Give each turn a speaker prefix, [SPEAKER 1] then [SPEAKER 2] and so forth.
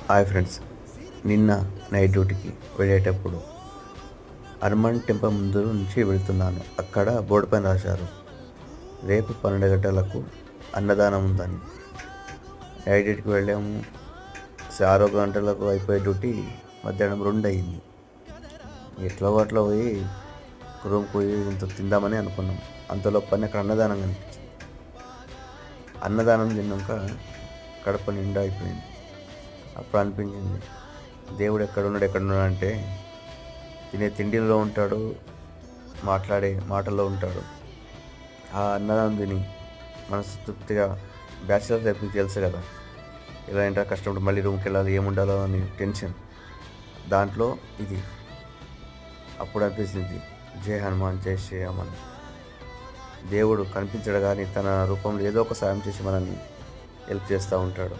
[SPEAKER 1] Hi friends, నిన్న night డ్యూటీకి వెళ్ళేటప్పుడు హనుమాన్ టెంపుల్ ముందు నుంచి వెళ్తున్నాను. అక్కడ బోర్డు పైన రాశారు, రేపు 12 గంటలకు అన్నదానం ఉందని. నైట్ డ్యూటీకి వెళ్ళాము. 6 గంటలకు అయిపోయే డ్యూటీ మధ్యాహ్నం 2 అయింది. ఎట్లా అట్లా పోయి రూమ్కి పోయి ఇంత తిందామని అనుకున్నాం. అంతలో పని అక్కడ అన్నదానం కనిపించింది. అన్నదానం తిన్నాక కడప నిండా అయిపోయింది. అప్పుడు అనిపించింది, దేవుడు ఎక్కడున్నాడు అంటే తినే తిండిలో ఉంటాడు, మాట్లాడే మాటల్లో ఉంటాడు. ఆ అన్నదానం తిని మనసు తృప్తిగా బ్యాచిలర్ లైఫ్ మీకు తెలుసు కదా, ఎలా ఏంటో కష్టపడి మళ్ళీ రూమ్కి వెళ్ళాలి, ఏముండాలో అని టెన్షన్. దాంట్లో ఇది అప్పుడు అనిపిస్తుంది, జై హనుమాన్ జై శ్రీరామన్. దేవుడు కనిపించడు కానీ తన రూపంలో ఏదో ఒక సాయం చేసి మనల్ని హెల్ప్ చేస్తూ ఉంటాడు.